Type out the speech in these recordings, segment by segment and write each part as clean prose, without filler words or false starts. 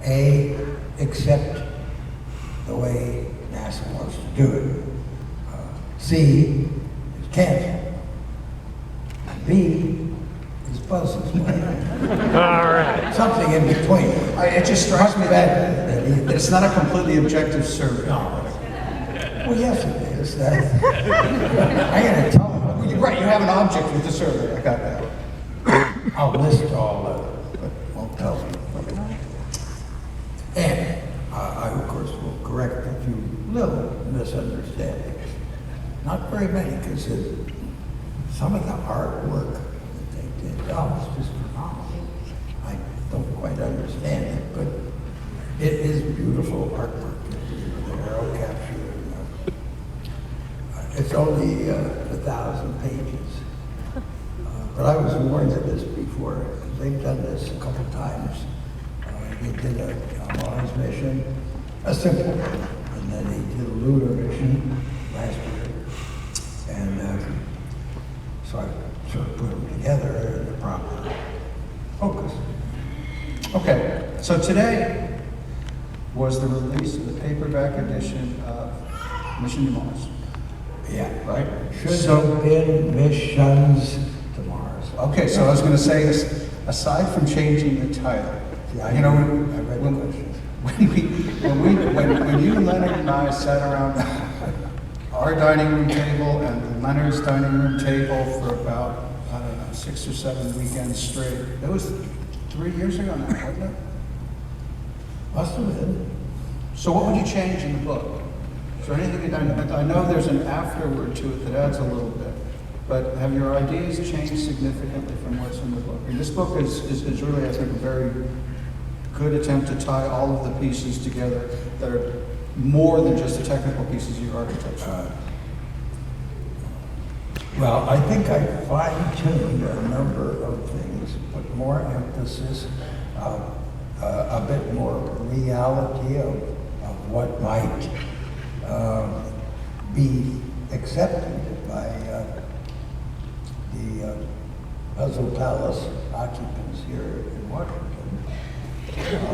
accept the way NASA wants to do it. C is cancel. B is Buzz's way. All right. Something in between. It just strikes me that that it's not a completely objective survey. well, yes, it is. I gotta tell them. Well, you're right, you have an object with the survey. I got that. I'll list all of it, but won't tell you. And I, of course, will correct a few little misunderstandings. Not very many, because some of the artwork that they did, is just phenomenal. I don't quite understand it, but it is beautiful artwork. The arrow capture. It's only 1,000 pages. But I was warned of this before. They've done this a couple times. They did a Mars mission, a simple one, and then they did a lunar mission last year. And so I sort of put them together in the proper focus. Okay, so today was the release of the paperback edition of Mission to Mars. Yeah, Right? should have been missions to Mars. Okay, so I was going to say this, aside from changing the title, Yeah, you know, I read the questions. when you, Leonard, and I sat around our dining room table and Leonard's dining room table for about, I don't know, 6 or 7 weekends straight, that was 3 years ago now, wasn't it? Must have been. So what would you change in the book? Is there anything that I know there's an afterword to it that adds a little bit, but have your ideas changed significantly from what's in the book? And this book is really, I think, a very good attempt to tie all of the pieces together that are more than just the technical pieces of your architecture. Well, I think I fine-tuned a number of things, put more emphasis, a bit more reality of what might be accepted by the Puzzle Palace occupants here in Washington.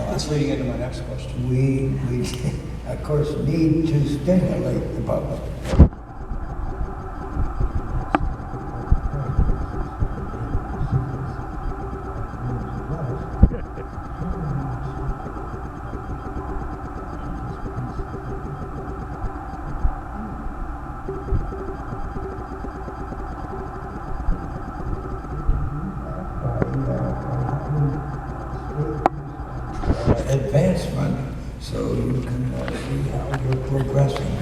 That's leading into my next question. We, of course, need to stimulate the public. Advancement, so you can see how you're progressing,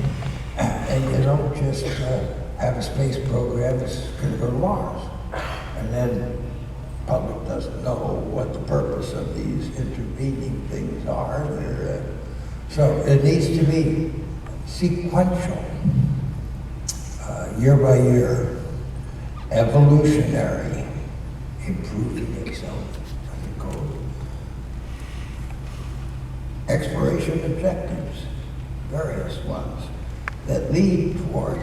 and you don't just have a space program that's going to go to Mars, and then public doesn't know what the purpose of these intervening things are. So it needs to be sequential, year by year, evolutionary, improving itself as it goes. Exploration objectives, various ones, that lead toward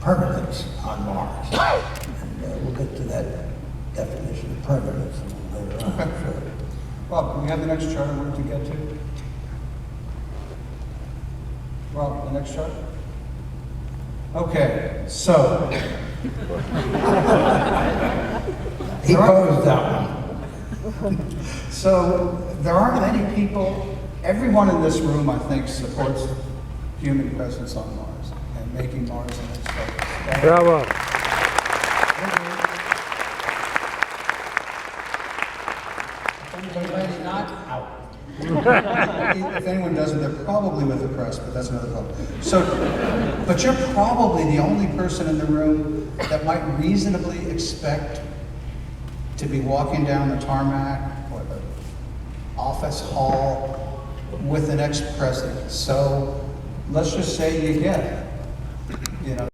permanence on Mars. And we'll get to that definition of permanence a little later on. Okay. Sure. Rob, can we have the next chart I wanted to get to? Rob, the next chart? Okay, so. He posed that one. So there aren't many people, everyone in this room, I think, supports human presence on Mars and making Mars an next focus. Bravo. Everybody's not out. If anyone doesn't, they're probably with the press, but that's another problem. So, but you're probably the only person in the room that might reasonably expect to be walking down the tarmac or the office hall with an ex-president. So let's just say you get it. You know.